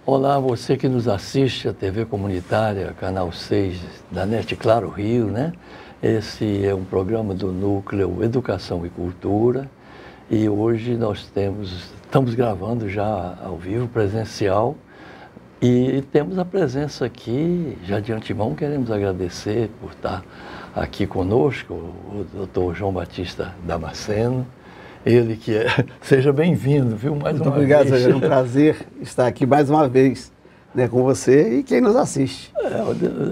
Olá, você que nos assiste à TV Comunitária, Canal 6 da NET Claro Rio, né? Esse é um programa do Núcleo Educação e Cultura e hoje nós estamos gravando já ao vivo, presencial, e temos a presença aqui, já de antemão queremos agradecer por estar aqui conosco, o Dr. João Batista Damasceno. Ele que é... Seja bem-vindo, viu? Mais Muito uma obrigado, vez. é um prazer estar aqui mais uma vez, né, com você e quem nos assiste.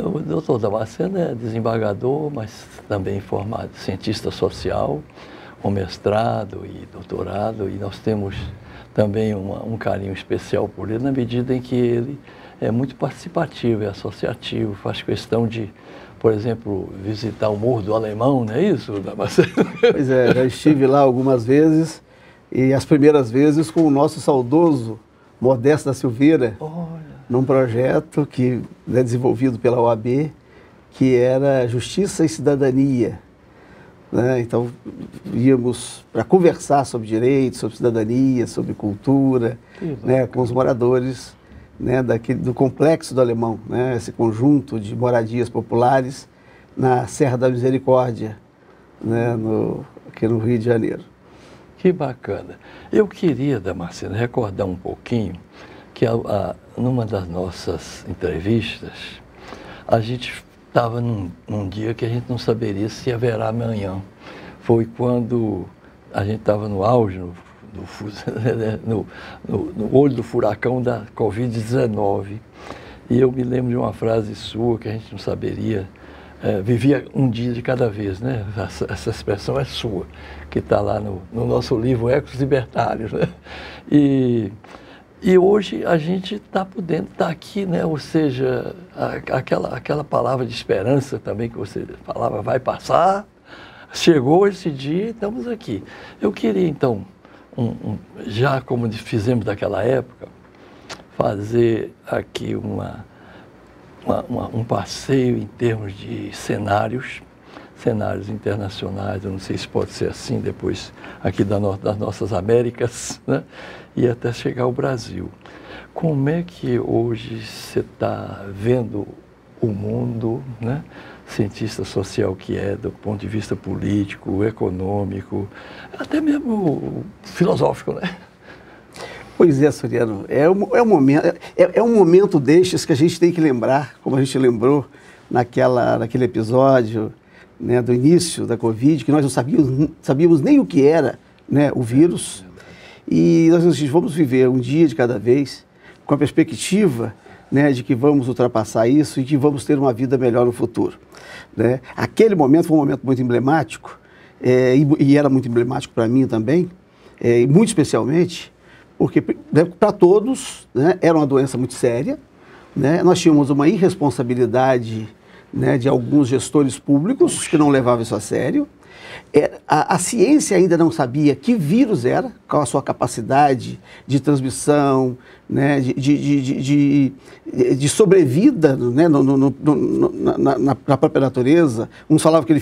O doutor Damasceno é desembargador, mas também formado cientista social, com mestrado e doutorado, e nós temos também um carinho especial por ele, na medida em que ele é muito participativo, é associativo, faz questão de, por exemplo, visitar o Morro do Alemão, não é isso, Damasceno? Pois é, já estive lá algumas vezes, e as primeiras vezes com o nosso saudoso Modesto da Silveira, num projeto que é desenvolvido pela OAB, que era Justiça e Cidadania. Né? Então, íamos para conversar sobre direitos, sobre cidadania, sobre cultura, né, com os moradores, né, do Complexo do Alemão, né, esse conjunto de moradias populares na Serra da Misericórdia, né, aqui no Rio de Janeiro. Que bacana. Eu queria, Damasceno, recordar um pouquinho que numa das nossas entrevistas, a gente estava num dia que a gente não saberia se haverá amanhã. Foi quando a gente estava no auge, no olho do furacão da Covid-19. E eu me lembro de uma frase sua que a gente não saberia, vivia um dia de cada vez, né? Essa expressão é sua, que está lá no nosso livro Ecos Libertários, né? E hoje a gente está podendo estar aqui, né? Ou seja, aquela palavra de esperança também que você falava, vai passar, chegou esse dia e estamos aqui. Eu queria então, já como fizemos naquela época, fazer aqui um passeio em termos de cenários internacionais, eu não sei se pode ser assim depois aqui das nossas Américas, né? E até chegar ao Brasil. Como é que hoje você está vendo o mundo, né? Cientista social que é, do ponto de vista político, econômico, até mesmo filosófico, né? Pois é, Soriano, é um momento destes que a gente tem que lembrar, como a gente lembrou naquele episódio, né, do início da Covid, que nós não sabíamos nem o que era, né, o vírus, e nós vamos viver um dia de cada vez, com a perspectiva, né, de que vamos ultrapassar isso e que vamos ter uma vida melhor no futuro. Né? Aquele momento foi um momento muito emblemático, e era muito emblemático para mim também, e muito especialmente, porque, né, para todos, né, era uma doença muito séria, né? Nós tínhamos uma irresponsabilidade, né, de alguns gestores públicos que não levavam isso a sério. A ciência ainda não sabia que vírus era, qual a sua capacidade de transmissão, né, de sobrevida, né, na própria natureza. Uns falavam que ele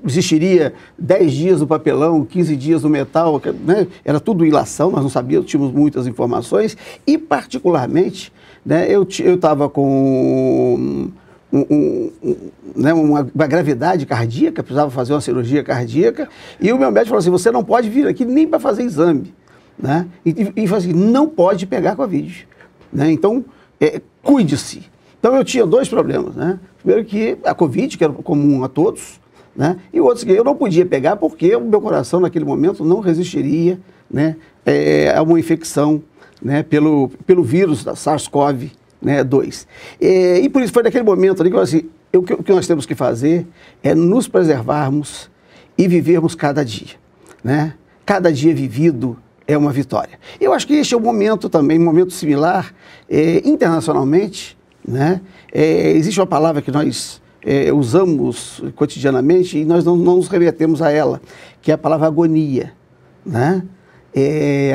existiria 10 dias no papelão, 15 dias no metal, né, era tudo ilação, nós não sabíamos, tínhamos muitas informações, e particularmente, né, eu estava com né, uma gravidade cardíaca, precisava fazer uma cirurgia cardíaca, e o meu médico falou assim, você não pode vir aqui nem para fazer exame, né? E falou assim, não pode pegar Covid, né? Então, cuide-se. Então eu tinha dois problemas, né? Primeiro que a Covid, que era comum a todos, né? E o outro que eu não podia pegar porque o meu coração naquele momento não resistiria, né, a uma infecção, né, pelo vírus da SARS-CoV, né, 2. E por isso foi naquele momento ali que eu assim, o que nós temos que fazer é nos preservarmos e vivermos cada dia, né? Cada dia vivido é uma vitória. Eu acho que este é um momento também, um momento similar, internacionalmente, né? Existe uma palavra que nós usamos cotidianamente e nós não nos remetemos a ela, que é a palavra agonia, né?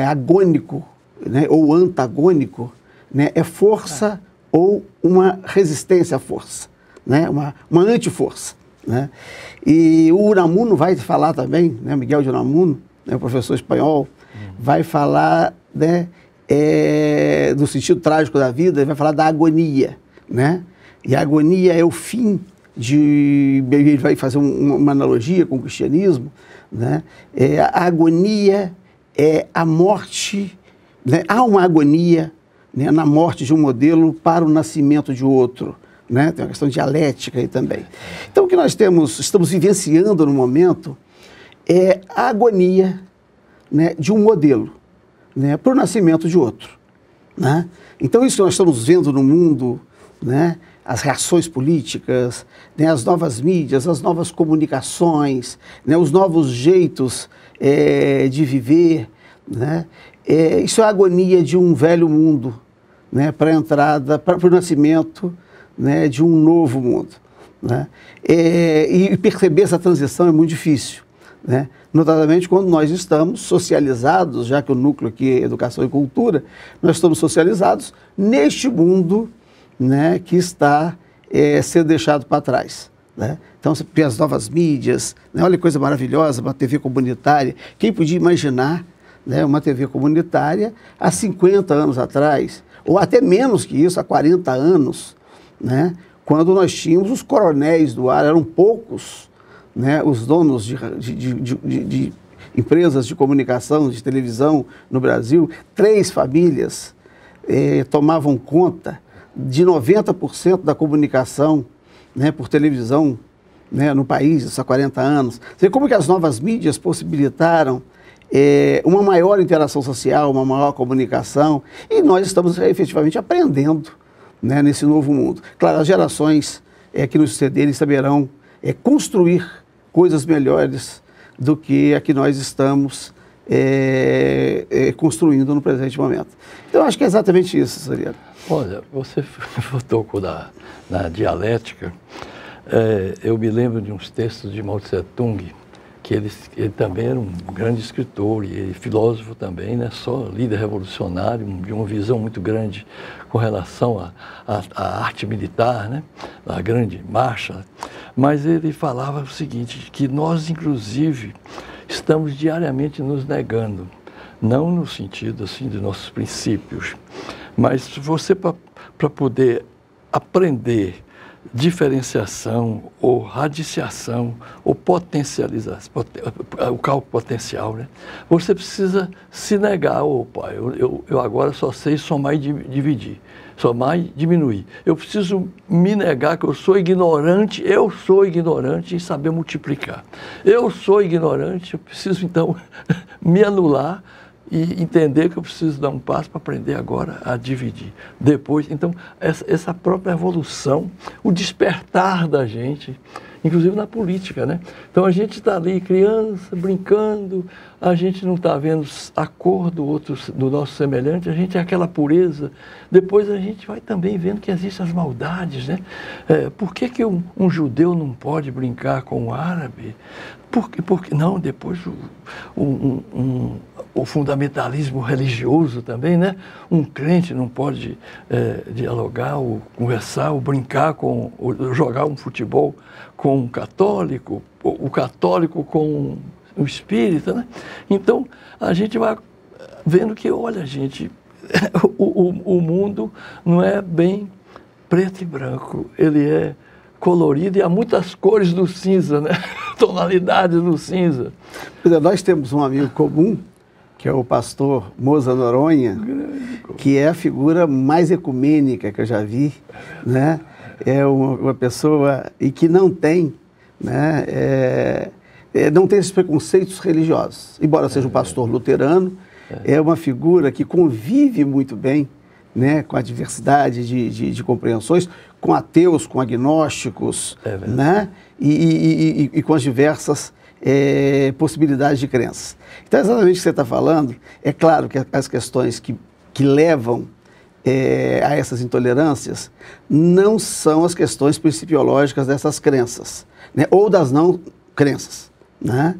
Agônico, né, ou antagônico, né, é força ou uma resistência à força, né, uma antiforça, né? E o Unamuno vai falar também, né, Miguel de Unamuno, né, o professor espanhol, vai falar, né, no sentido trágico da vida, ele vai falar da agonia, né? E a agonia é o fim ele vai fazer uma analogia com o cristianismo, né? A agonia é a morte, né? Há uma agonia, né, na morte de um modelo para o nascimento de outro, né? Tem uma questão dialética aí também. Então, o que nós estamos vivenciando no momento é a agonia, né, de um modelo, né, para o nascimento de outro, né? Então, isso que nós estamos vendo no mundo, né, as reações políticas, né, as novas mídias, as novas comunicações, né, os novos jeitos de viver, né, isso é a agonia de um velho mundo, né, para a entrada, para o nascimento, né, de um novo mundo, né? E perceber essa transição é muito difícil, né? Notadamente quando nós estamos socializados, já que o núcleo aqui é educação e cultura, nós estamos socializados neste mundo, né, que está sendo deixado para trás, né? Então você vê as novas mídias, né? Olha que coisa maravilhosa, uma TV comunitária. Quem podia imaginar, né, uma TV comunitária há 50 anos atrás, ou até menos que isso, há 40 anos, né, quando nós tínhamos os coronéis do ar, eram poucos, né, os donos de empresas de comunicação, de televisão no Brasil. 3 famílias tomavam conta de 90% da comunicação, né, por televisão, né, no país, isso há 40 anos. Você vê como que as novas mídias possibilitaram uma maior interação social, uma maior comunicação, e nós estamos efetivamente aprendendo, né, nesse novo mundo. Claro, as gerações que nos sucederem saberão construir coisas melhores do que a que nós estamos construindo no presente momento. Então, acho que é exatamente isso, Soriano. Olha, você tocou na dialética. Eu me lembro de uns textos de Mao Tse-tung, que ele também era um grande escritor e filósofo também, né? Só líder revolucionário, de uma visão muito grande com relação à arte militar, né? A grande marcha. Mas ele falava o seguinte, que nós, inclusive, estamos diariamente nos negando, não no sentido assim de nossos princípios, mas você, para poder aprender diferenciação ou radiciação ou potencialização, o cálculo potencial, né? Você precisa se negar. Opa, eu agora só sei somar e dividir, somar e diminuir. Eu preciso me negar que eu sou ignorante em saber multiplicar. Eu sou ignorante, eu preciso então me anular e entender que eu preciso dar um passo para aprender agora a dividir. Depois, então, essa própria evolução, o despertar da gente, inclusive na política, né? Então, a gente está ali, criança, brincando, a gente não está vendo a cor do nosso semelhante, a gente é aquela pureza. Depois, a gente vai também vendo que existem as maldades, né? Por que um judeu não pode brincar com um árabe? Porque não, depois o fundamentalismo religioso também, né? Um crente não pode dialogar, ou conversar, ou brincar, ou jogar um futebol com um católico, o católico com o espírita, né? Então, a gente vai vendo que, olha, gente, o mundo não é bem preto e branco, ele é colorido e há muitas cores do cinza, né? Tonalidades do cinza. Nós temos um amigo comum, que é o pastor Moza Noronha, que é a figura mais ecumênica que eu já vi, né? É uma pessoa e que não tem, né? Não tem esses preconceitos religiosos. Embora seja um pastor luterano, é uma figura que convive muito bem, né, com a diversidade de compreensões, com ateus, com agnósticos, né, e com as diversas possibilidades de crença. Então, exatamente o que você está falando, é claro que as questões que levam a essas intolerâncias não são as questões principiológicas dessas crenças, né, ou das não crenças, né?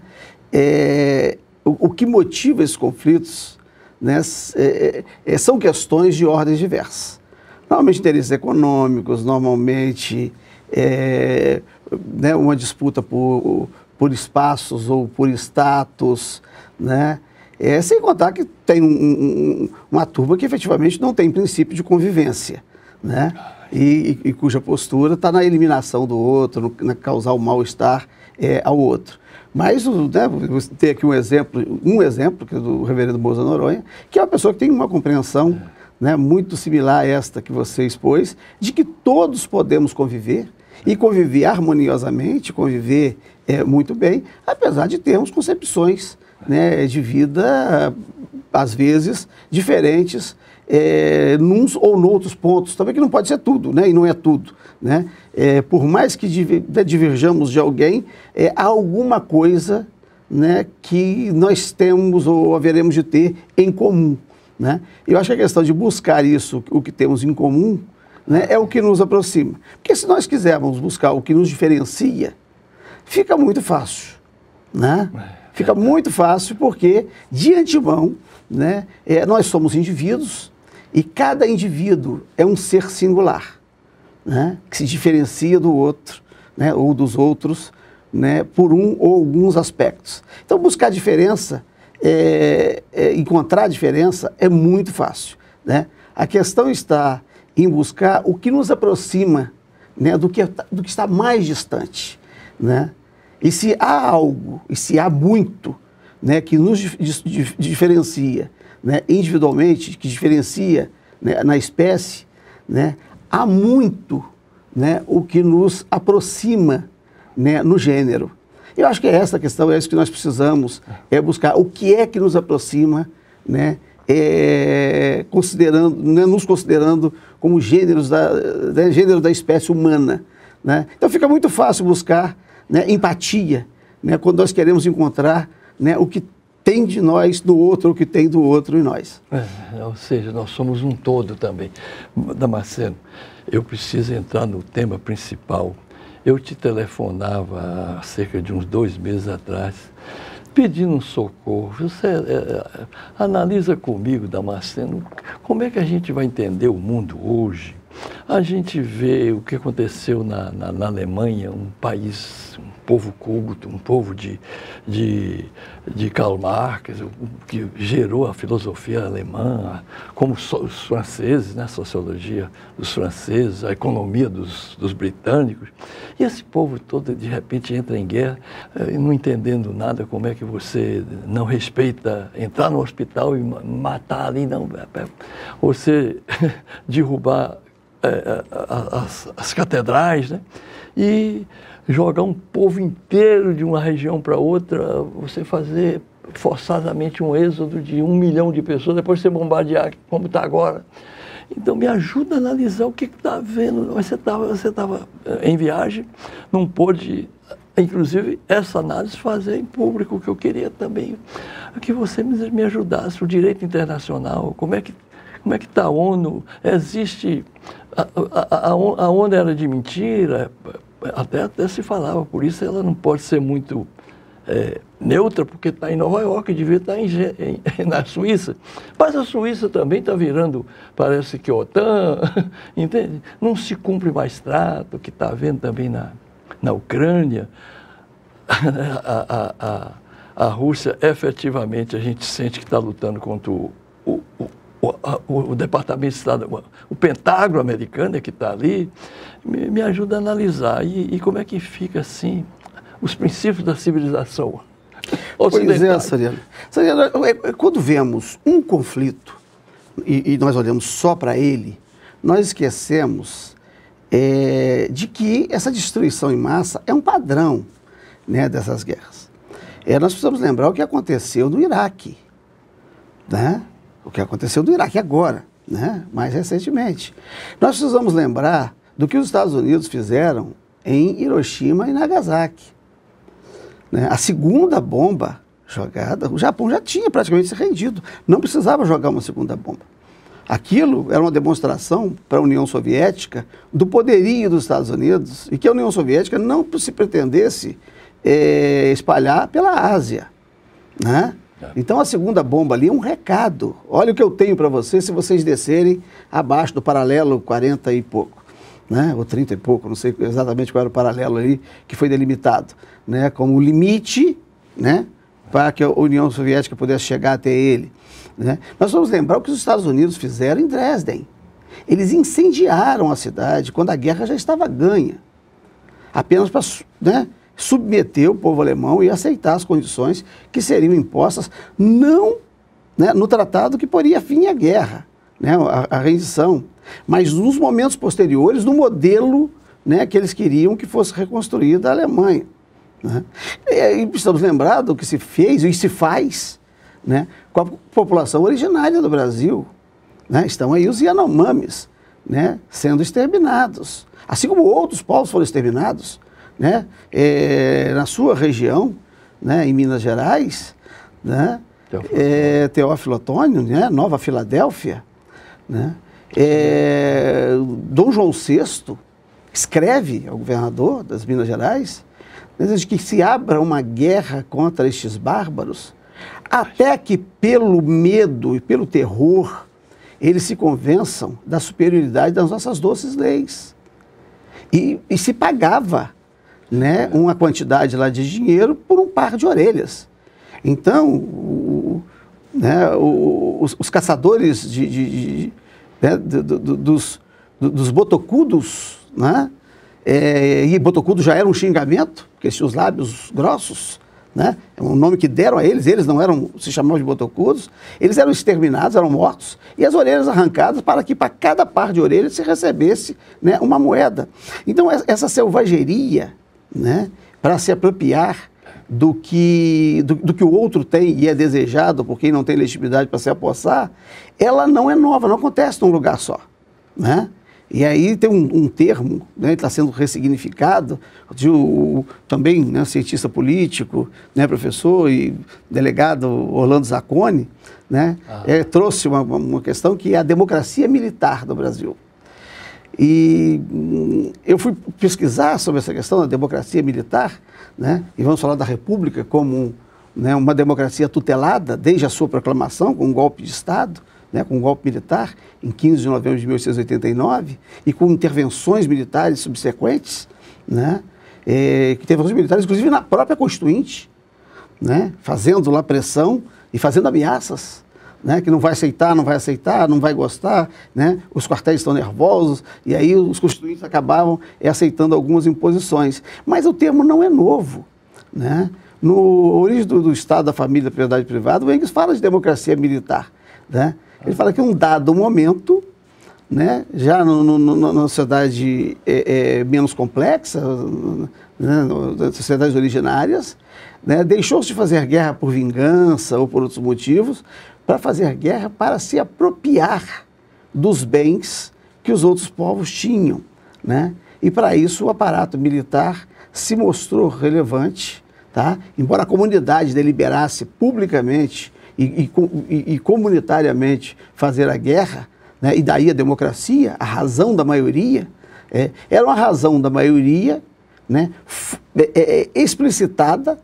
O que motiva esses conflitos, né, são questões de ordens diversas. Normalmente interesses econômicos, normalmente né, uma disputa por espaços ou por status, né? Sem contar que tem uma turma que efetivamente não tem princípio de convivência, né? E cuja postura está na eliminação do outro, na causar o mal-estar ao outro. Mas você tem aqui um exemplo que é do reverendo Moza Noronha, que é uma pessoa que tem uma compreensão, né, muito similar a esta que você expôs, de que todos podemos conviver, e conviver harmoniosamente, conviver muito bem, apesar de termos concepções, né, de vida, às vezes, diferentes, nuns ou noutros pontos, também que não pode ser tudo, né, e não é tudo, né? Por mais que diverjamos de alguém, há alguma coisa, né, que nós temos ou haveremos de ter em comum, né? Eu acho que a questão de buscar isso, o que temos em comum, né, é o que nos aproxima. Porque se nós quisermos buscar o que nos diferencia, fica muito fácil, né? Fica muito fácil porque, de antemão, né, nós somos indivíduos e cada indivíduo é um ser singular, né, que se diferencia do outro, né, ou dos outros, né, por um ou alguns aspectos. Então, buscar diferença, encontrar diferença é muito fácil, né? A questão está em buscar o que nos aproxima, né, do que está mais distante, né? E se há algo, e se há muito, né, que nos diferencia, né, individualmente, que diferencia, né, na espécie, né, há muito, né, o que nos aproxima, né, no gênero. Eu acho que é essa a questão, é isso que nós precisamos, buscar o que é que nos aproxima, né, considerando, né, nos considerando como gênero da espécie humana, né? Então fica muito fácil buscar, né, empatia, né, quando nós queremos encontrar, né, o que tem de nós no outro, o que tem do outro em nós. Ou seja, nós somos um todo também. Damasceno, eu preciso entrar no tema principal. Eu te telefonava há cerca de uns 2 meses atrás, pedindo um socorro. Você analisa comigo, Damasceno, como é que a gente vai entender o mundo hoje? A gente vê o que aconteceu na Alemanha, um país, um povo culto, um povo de Karl Marx, que gerou a filosofia alemã, como os franceses, né, a sociologia dos franceses, a economia dos britânicos. E esse povo todo, de repente, entra em guerra, não entendendo nada, como é que você não respeita entrar no hospital e matar ali, não, você derrubar as catedrais, né? E jogar um povo inteiro de uma região para outra, você fazer forçadamente um êxodo de 1 milhão de pessoas, depois você bombardear como está agora. Então me ajuda a analisar o que está havendo. Você estava em viagem, não pôde, inclusive, essa análise fazer em público, que eu queria também que você me ajudasse, o direito internacional, como é que está a ONU? Existe... A ONU era de mentira, até se falava, por isso ela não pode ser muito neutra, porque está em Nova York, devia estar na Suíça. Mas a Suíça também está virando, parece que OTAN, entende? Não se cumpre mais trato, que está havendo também na Ucrânia. A Rússia, efetivamente, a gente sente que está lutando contra o Departamento de Estado, o Pentágono americano que está ali, me ajuda a analisar. E como é que fica, assim, os princípios da civilização ocidental? Pois é, Sariano. Quando vemos um conflito e nós olhamos só para ele, nós esquecemos de que essa destruição em massa é um padrão, né, dessas guerras. Nós precisamos lembrar o que aconteceu no Iraque, né? O que aconteceu no Iraque agora, né? Mais recentemente. Nós precisamos lembrar do que os Estados Unidos fizeram em Hiroshima e Nagasaki, né? A segunda bomba jogada, o Japão já tinha praticamente se rendido, não precisava jogar uma segunda bomba. Aquilo era uma demonstração para a União Soviética do poderio dos Estados Unidos e que a União Soviética não se pretendesse espalhar pela Ásia, né? Então a segunda bomba ali é um recado. Olha o que eu tenho para vocês se vocês descerem abaixo do paralelo 40 e pouco, né? Ou 30 e pouco, não sei exatamente qual era o paralelo ali que foi delimitado, né? Como limite, né? para que a União Soviética pudesse chegar até ele. Né? Nós vamos lembrar o que os Estados Unidos fizeram em Dresden. Eles incendiaram a cidade quando a guerra já estava ganha, apenas para, né, submeter o povo alemão e aceitar as condições que seriam impostas, não, né, no tratado que poria fim à guerra, né, a rendição, mas nos momentos posteriores, no modelo, né, que eles queriam que fosse reconstruída a Alemanha. Né? E precisamos lembrar do que se fez e se faz, né, com a população originária do Brasil. Né? Estão aí os Yanomamis, né, sendo exterminados, assim como outros povos foram exterminados, né, na sua região, né, em Minas Gerais, né, Teófilo Otônio, né, Nova Filadélfia, né, Dom João VI escreve ao governador das Minas Gerais, deseja que se abra uma guerra contra estes bárbaros, até que pelo medo e pelo terror eles se convençam da superioridade das nossas doces leis. E se pagava, né, uma quantidade lá de dinheiro por um par de orelhas. Então, né, os caçadores né, dos botocudos, né, e botocudo já era um xingamento, porque tinha os lábios grossos, né, é um nome que deram a eles, eles não eram, se chamavam de botocudos, eles eram exterminados, eram mortos, e as orelhas arrancadas para que para cada par de orelhas se recebesse, né, uma moeda. Então, essa selvageria, né, para se apropriar do que o outro tem e é desejado por quem não tem legitimidade para se apossar, ela não é nova, não acontece num lugar só, né? E aí tem um termo, né, que está sendo ressignificado, também, né, cientista político, né, professor e delegado Orlando Zacconi, né, trouxe uma questão que é a democracia militar do Brasil. E eu fui pesquisar sobre essa questão da democracia militar, né, e vamos falar da República como, né, uma democracia tutelada desde a sua proclamação, com um golpe de Estado, né, com um golpe militar, em 15 de novembro de 1889, e com intervenções militares subsequentes, né, intervenções militares, inclusive na própria Constituinte, né, fazendo lá pressão e fazendo ameaças, né, que não vai aceitar, não vai gostar, né, os quartéis estão nervosos, e aí os constituintes acabavam aceitando algumas imposições. Mas o termo não é novo. Né? No Origem do Estado, da Família, da Propriedade Privada, o Engels fala de democracia militar. Né? Ele fala que em um dado momento, né, já na sociedade menos complexa, né, nas sociedades originárias, né, deixou-se de fazer guerra por vingança ou por outros motivos, para fazer guerra para se apropriar dos bens que os outros povos tinham. Né? E para isso o aparato militar se mostrou relevante, tá? Embora a comunidade deliberasse publicamente e comunitariamente fazer a guerra, né, e daí a democracia, a razão da maioria, era uma razão da maioria, né, explicitada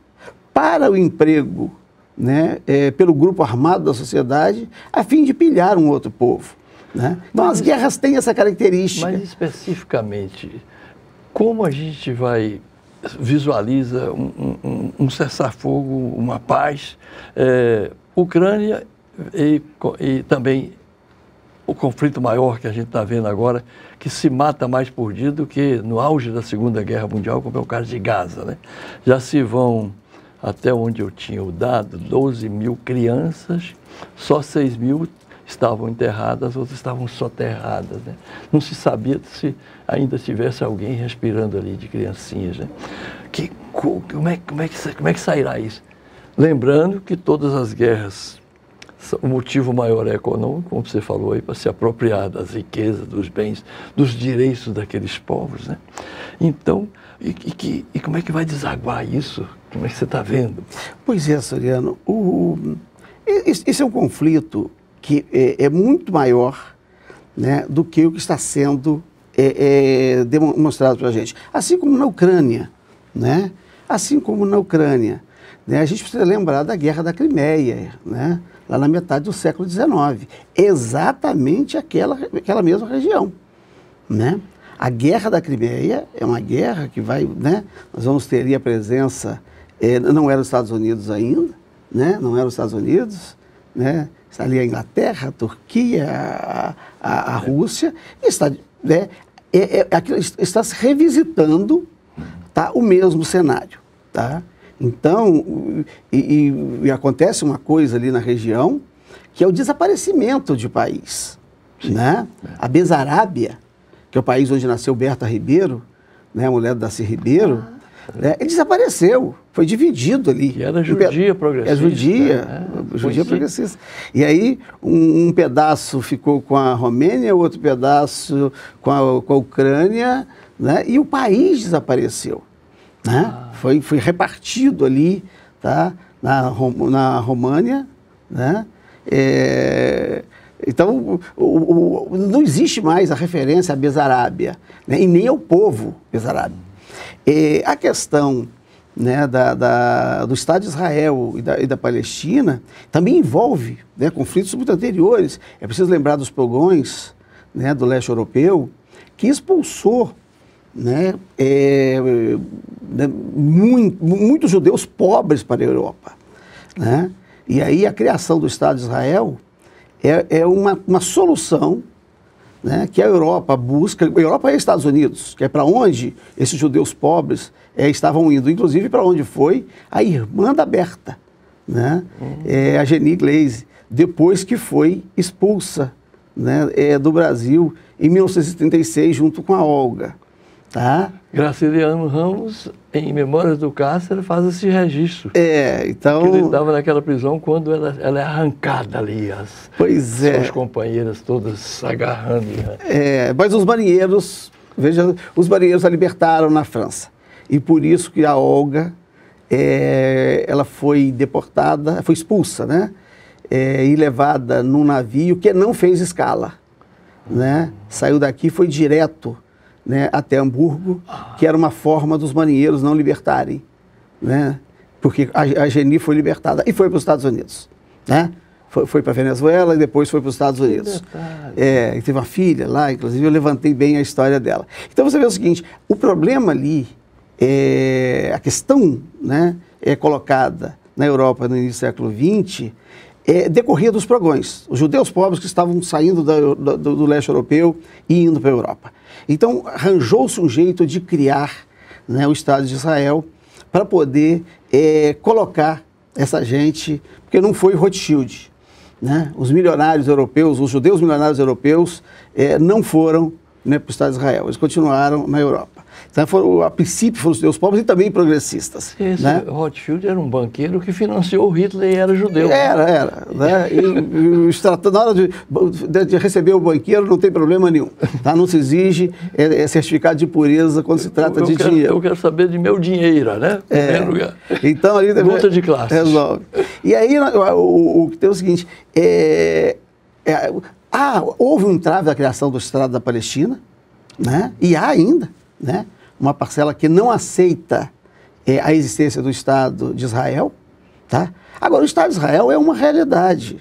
para o emprego, né, pelo grupo armado da sociedade, a fim de pilhar um outro povo. Né? Então as guerras têm essa característica. Mas especificamente, como a gente visualiza um cessar-fogo, uma paz, Ucrânia e também o conflito maior que a gente está vendo agora, que se mata mais por dia do que no auge da Segunda Guerra Mundial, como é o caso de Gaza. Né? Já se vão, até onde eu tinha o dado, 12 mil crianças, só 6 mil estavam enterradas, as outras estavam soterradas. Né? Não se sabia se ainda tivesse alguém respirando ali de criancinhas. Né? Como é que sairá isso? Lembrando que todas as guerras, o motivo maior é econômico, como você falou aí, para se apropriar das riquezas, dos bens, dos direitos daqueles povos. Né? Então, e como é que vai desaguar isso? Como é que você está vendo? Pois é, Soriano, esse é um conflito que é muito maior, né, do que o que está sendo demonstrado para a gente. Assim como na Ucrânia, né? Assim como na Ucrânia, né? A gente precisa lembrar da Guerra da Crimeia, né? Lá na metade do século XIX. Exatamente aquela mesma região, né? A Guerra da Crimeia é uma guerra que vai, né? Nós vamos ter ali a presença, não era os Estados Unidos ainda, né? Não era os Estados Unidos, né? Está ali a Inglaterra, a Turquia, a Rússia, e está, né? Está se revisitando, tá? O mesmo cenário. Tá? Então, e acontece uma coisa ali na região, que é o desaparecimento de país. Né? A Besarábia, que é o país onde nasceu Berta Ribeiro, né? A mulher do Darcy Ribeiro, né? Ele desapareceu, foi dividido ali. Que era judia progressista. É judia progressista. E aí, um pedaço ficou com a Romênia, outro pedaço com a Ucrânia, né? E o país desapareceu. Né? Foi repartido ali, tá? na România, né? Então, não existe mais a referência à Besarábia, né? E nem ao povo Besarábia. A questão, né, do Estado de Israel e da Palestina também envolve, né, conflitos muito anteriores. É preciso lembrar dos pogões, né, do leste europeu, que expulsou, né, muitos judeus pobres para a Europa. Né? E aí a criação do Estado de Israel é uma solução, né, que a Europa busca. A Europa é Estados Unidos, que é para onde esses judeus pobres estavam indo, inclusive para onde foi a irmã da Berta, né, a Geni Glaze, depois que foi expulsa, né, do Brasil em 1936, junto com a Olga. Tá? Graciliano Ramos, em Memórias do Cárcere, faz esse registro. Então... Que ele estava naquela prisão quando ela é arrancada ali, suas companheiras todas se agarrando. Né? Mas os marinheiros, veja, os marinheiros a libertaram na França. E por isso que a Olga, ela foi deportada, foi expulsa, né? E levada num navio que não fez escala. Né? Saiu daqui, foi direto, né, até Hamburgo, que era uma forma dos marinheiros não libertarem, né, porque a Geni foi libertada e foi para os Estados Unidos, né, foi para a Venezuela e depois foi para os Estados Unidos. E teve uma filha lá, inclusive eu levantei bem a história dela. Então você vê o seguinte, o problema ali, a questão, né, colocada na Europa no início do século XX, decorria dos pogões, os judeus pobres que estavam saindo do leste europeu e indo para a Europa. Então, arranjou-se um jeito de criar, né, o Estado de Israel para poder colocar essa gente, porque não foi Rothschild. Né? Os milionários europeus, os judeus milionários europeus não foram, né, para o Estado de Israel, eles continuaram na Europa. Então, a princípio foram os judeus pobres e também progressistas. Né? Rothschild era um banqueiro que financiou o Hitler e era judeu. Era. Né? Na hora de receber o banqueiro não tem problema nenhum. Tá? Não se exige certificado de pureza quando se trata de dinheiro. Eu quero saber de meu dinheiro, né? Em primeiro lugar. Então, ali luta de classes. Resolve. E aí o que tem é o seguinte, houve um entrave da criação do Estado da Palestina, né? E há ainda, né, uma parcela que não aceita a existência do Estado de Israel. Tá? Agora, o Estado de Israel é uma realidade.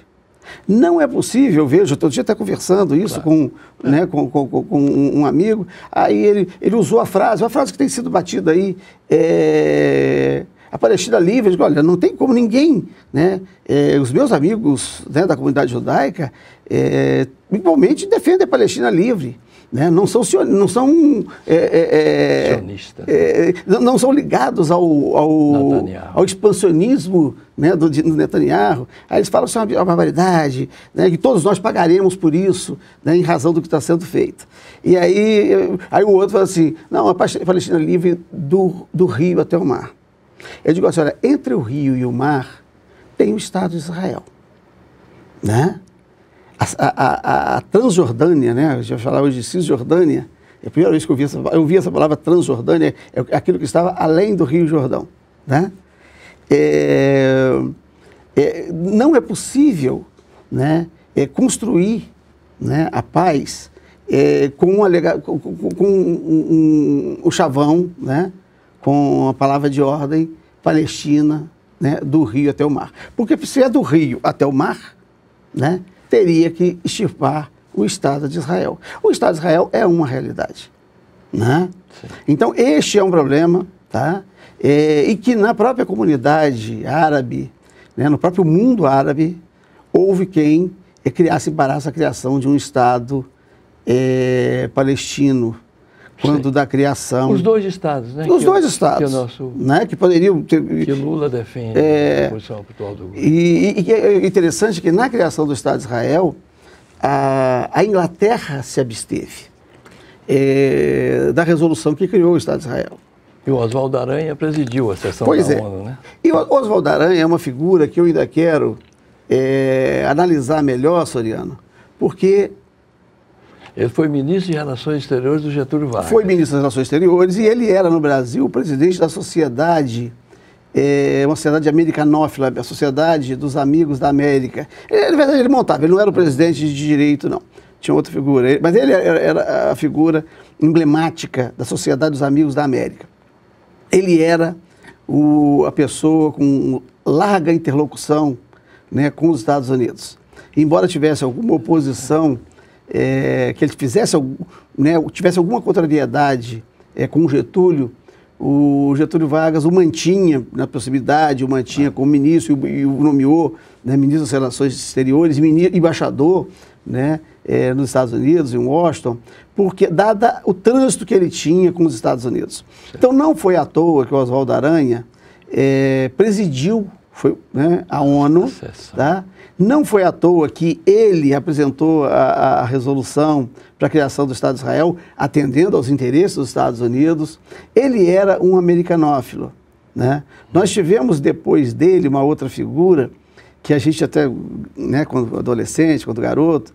Não é possível, veja, outro dia até conversando isso com um amigo, aí ele usou uma frase que tem sido batida aí, a Palestina livre. Eu digo, olha, não tem como ninguém, né, os meus amigos, né, da comunidade judaica, igualmente defendem a Palestina livre. Né? Não são sionistas. Não são ligados ao expansionismo, né, do Netanyahu. Aí eles falam que isso é uma barbaridade, né, que todos nós pagaremos por isso, né, em razão do que está sendo feito. E aí o outro fala assim, não, a Palestina livre do rio até o mar. Eu digo assim, olha, entre o rio e o mar tem o Estado de Israel. Né? A Transjordânia, né? Eu já falava de Cisjordânia, é a primeira vez que eu ouvi essa palavra Transjordânia, é aquilo que estava além do Rio Jordão. Né? Não é possível, né, construir, né, a paz com o chavão, né, com a palavra de ordem Palestina, né, do rio até o mar. Porque se é do rio até o mar, né, teria que extirpar o Estado de Israel. O Estado de Israel é uma realidade. Né? Então, este é um problema, tá? E que na própria comunidade árabe, né, no próprio mundo árabe, houve quem criasse embaraço a criação de um Estado palestino, quando da criação... Os dois Estados, né? Os dois Estados, né, que poderiam ter... Que Lula defende a posição atual do governo. E é interessante que na criação do Estado de Israel, a Inglaterra se absteve da resolução que criou o Estado de Israel. E o Oswaldo Aranha presidiu a sessão da ONU, né? E o Oswaldo Aranha é uma figura que eu ainda quero analisar melhor, Soriano, porque... Ele foi ministro de Relações Exteriores do Getúlio Vargas. Foi ministro das Relações Exteriores e ele era, no Brasil, o presidente da sociedade, uma sociedade americanófila, a Sociedade dos Amigos da América. Na verdade, ele montava, ele não era o presidente de direito, não. Tinha outra figura, mas ele era a figura emblemática da Sociedade dos Amigos da América. Ele era a pessoa com larga interlocução, né, com os Estados Unidos. Embora tivesse alguma oposição, que ele tivesse alguma contrariedade com o Getúlio Vargas o mantinha na possibilidade, o mantinha como ministro e o nomeou, né, ministro das Relações Exteriores, embaixador, né, nos Estados Unidos, em Washington, porque dada o trânsito que ele tinha com os Estados Unidos. Sim. Então não foi à toa que o Oswaldo Aranha presidiu né, a ONU, tá? Não foi à toa que ele apresentou a resolução para a criação do Estado de Israel, atendendo aos interesses dos Estados Unidos. Ele era um americanófilo, né? Nós tivemos depois dele uma outra figura que a gente até, né, quando adolescente, quando garoto,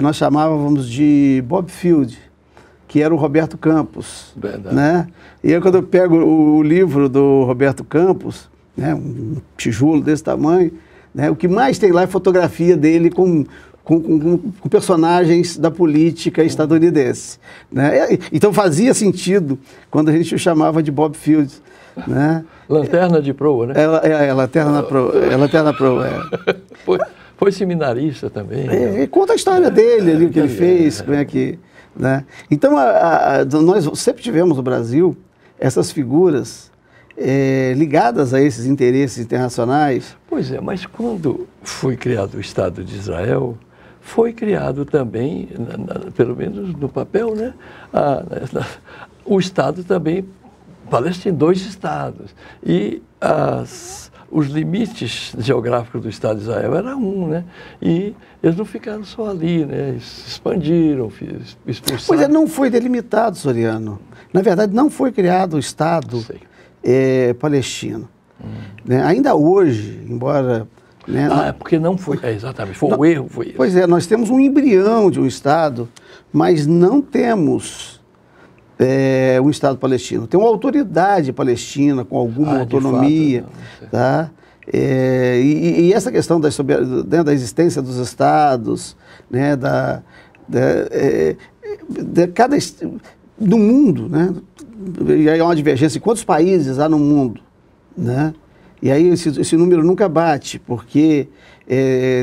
nós chamávamos de Bob Field, que era o Roberto Campos. Verdade. Né? E eu, quando eu pego o livro do Roberto Campos, né, um tijolo desse tamanho, né, o que mais tem lá é fotografia dele com personagens da política estadunidense. Né? Então fazia sentido quando a gente o chamava de Bob Field. Né? Lanterna de proa, né? Lanterna proa. Foi seminarista também. Conta a história dele, ali, o que ele fez, como é que... Né? Então, nós sempre tivemos no Brasil essas figuras ligadas a esses interesses internacionais. Pois é, mas quando foi criado o Estado de Israel, foi criado também, pelo menos no papel, né, o Estado também palestino, 2 estados. E os limites geográficos do Estado de Israel era um, né? E eles não ficaram só ali, né? Eles se expandiram, expulsaram. Pois não foi delimitado, Soriano. Na verdade, não foi criado o Estado palestino. Né? Ainda hoje, embora... Né, é porque não foi... exatamente, o erro foi esse. Pois nós temos um embrião de um Estado, mas não temos um Estado palestino. Tem uma autoridade palestina com alguma autonomia. Fato, tá? E essa questão da existência dos Estados, né, do mundo, né? E aí há uma divergência em quantos países há no mundo, né? E aí esse número nunca bate, porque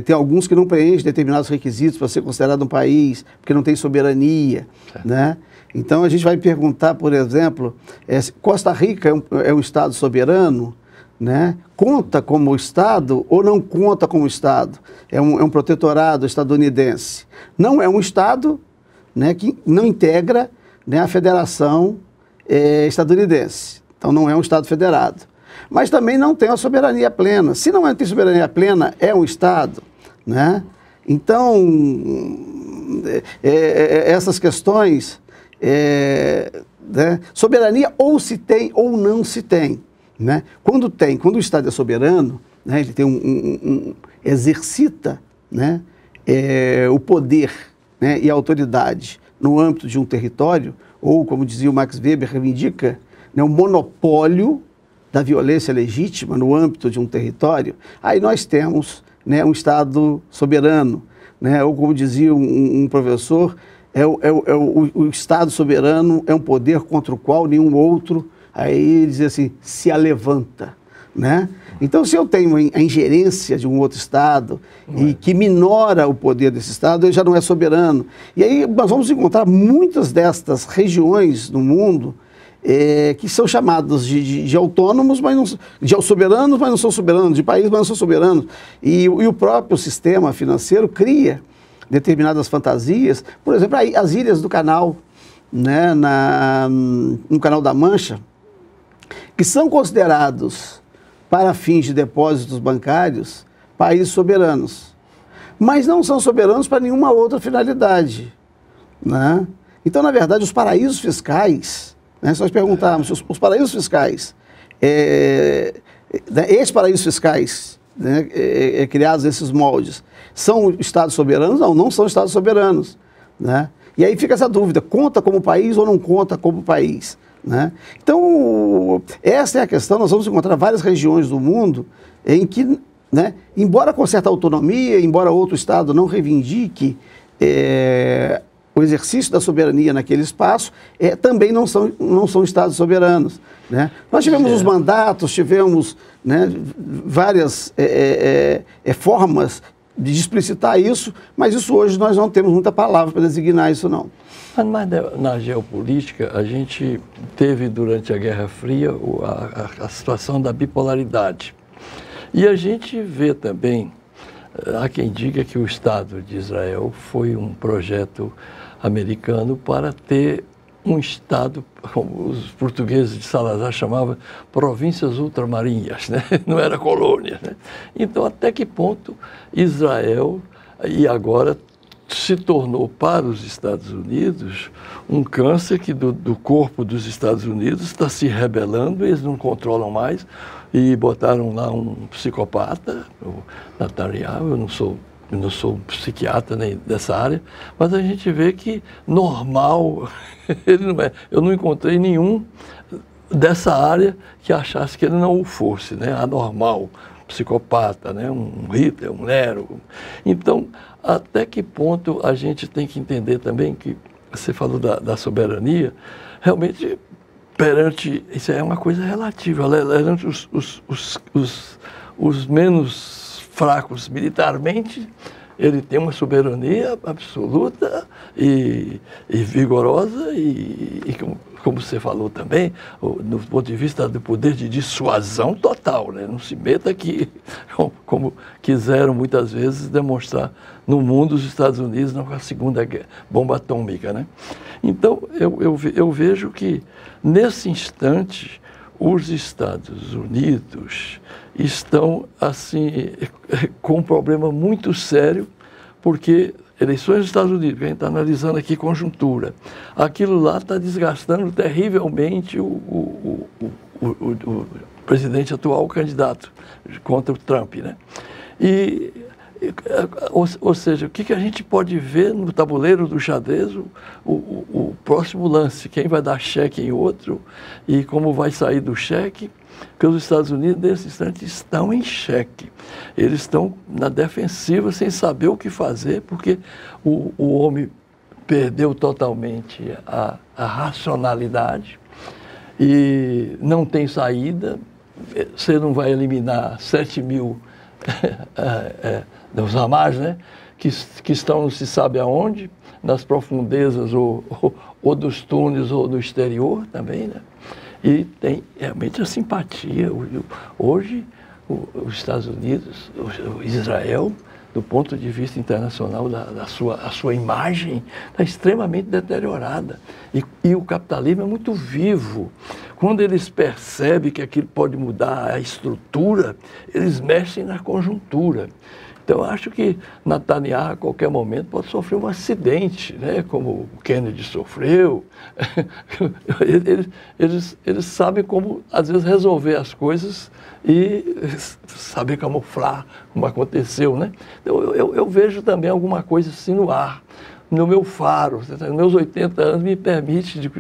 tem alguns que não preenchem determinados requisitos para ser considerado um país, porque não tem soberania, né? Então a gente vai perguntar, por exemplo, Costa Rica é um Estado soberano, né? Conta como Estado ou não conta como Estado? É um protetorado estadunidense. Não é um Estado, né, que não integra, né, a Federação estadunidense. Então não é um Estado federado. Mas também não tem a soberania plena. Se não tem soberania plena, é um Estado, né? Então, essas questões, né? Soberania ou se tem ou não se tem, né? Quando o Estado é soberano, né, ele tem exercita, né, o poder, né, e a autoridade no âmbito de um território, ou, como dizia o Max Weber, reivindica, né, o monopólio da violência legítima no âmbito de um território, aí nós temos, né, um Estado soberano, né, ou como dizia um professor, o Estado soberano é um poder contra o qual nenhum outro, aí ele dizia assim, se alevanta, né? Então, se eu tenho a ingerência de um outro Estado e que minora o poder desse Estado, ele já não é soberano. E aí nós vamos encontrar muitas destas regiões no mundo que são chamados de autônomos, mas não, de soberanos, mas não são soberanos, de país, mas não são soberanos. E o próprio sistema financeiro cria determinadas fantasias, por exemplo, as ilhas do canal, né, no Canal da Mancha, que são considerados, para fins de depósitos bancários, países soberanos, mas não são soberanos para nenhuma outra finalidade, né? Então, na verdade, os paraísos fiscais, né, se nós perguntarmos, os paraísos fiscais, esses paraísos fiscais, né, criados nesses moldes, são estados soberanos? Não, não são estados soberanos, né? E aí fica essa dúvida, conta como país ou não conta como país, né? Então, essa é a questão. Nós vamos encontrar várias regiões do mundo em que, né, embora com certa autonomia, embora outro estado não reivindique o exercício da soberania naquele espaço, também não são estados soberanos, né? Nós tivemos os mandatos, tivemos, né, várias formas de explicitar isso, mas isso hoje nós não temos muita palavra para designar isso, não. Mas na geopolítica, a gente teve durante a Guerra Fria a situação da bipolaridade. E a gente vê também, há quem diga que o Estado de Israel foi um projeto americano para ter um Estado, como os portugueses de Salazar chamavam, províncias ultramarinhas, né? Não era colônia, né? Então, até que ponto Israel, e agora se tornou para os Estados Unidos um câncer que do corpo dos Estados Unidos está se rebelando, eles não controlam mais, e botaram lá um psicopata, o Netanyahu. Eu não sou psiquiatra nem dessa área, mas a gente vê que normal, ele não é. Eu não encontrei nenhum dessa área que achasse que ele não o fosse, né? Anormal, psicopata, né? Um Hitler, um Nero. Então, até que ponto a gente tem que entender também que você falou da soberania, realmente perante, isso é uma coisa relativa, perante os menos fracos militarmente, ele tem uma soberania absoluta e vigorosa e como você falou também, no ponto de vista do poder de dissuasão total, né? Não se meta aqui, como quiseram muitas vezes demonstrar no mundo os Estados Unidos na segunda bomba atômica, né? Então, eu vejo que, nesse instante, os Estados Unidos estão, assim, com um problema muito sério, porque eleições dos Estados Unidos, que a gente está analisando aqui conjuntura, aquilo lá está desgastando terrivelmente o presidente atual, o candidato contra o Trump, né? Ou seja, o que a gente pode ver no tabuleiro do xadrez, o próximo lance, quem vai dar cheque em outro e como vai sair do cheque, porque os Estados Unidos, nesse instante, estão em cheque. Eles estão na defensiva, sem saber o que fazer, porque o homem perdeu totalmente a racionalidade e não tem saída. Você não vai eliminar 7 mil dos Hamas, né? Que estão não se sabe aonde, nas profundezas ou dos túneis ou do exterior também, né? E tem realmente a simpatia. Hoje, os Estados Unidos, Israel, do ponto de vista internacional, a sua imagem está extremamente deteriorada. E o capitalismo é muito vivo. Quando eles percebem que aquilo pode mudar a estrutura, eles mexem na conjuntura. Então, eu acho que Netanyahu, a qualquer momento, pode sofrer um acidente, né? Como o Kennedy sofreu. Eles sabem como, às vezes, resolver as coisas e saber camuflar, como aconteceu, né? Então, eu vejo também alguma coisa assim no ar. No meu faro, meus 80 anos me permite,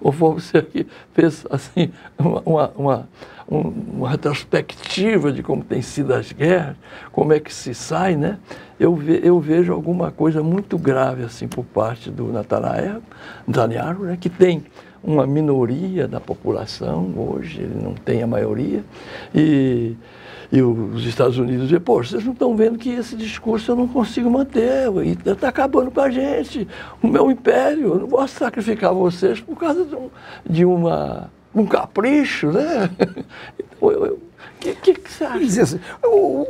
conforme você aqui fez assim, uma retrospectiva de como tem sido as guerras, como é que se sai, né? Eu vejo alguma coisa muito grave assim por parte do Netanyahu, né? Que tem uma minoria da população hoje, ele não tem a maioria, e os Estados Unidos dizem, pô, vocês não estão vendo que esse discurso eu não consigo manter, e está acabando com a gente, o meu império, eu não posso sacrificar vocês por causa de um capricho, né? Então, o que você acha? Assim,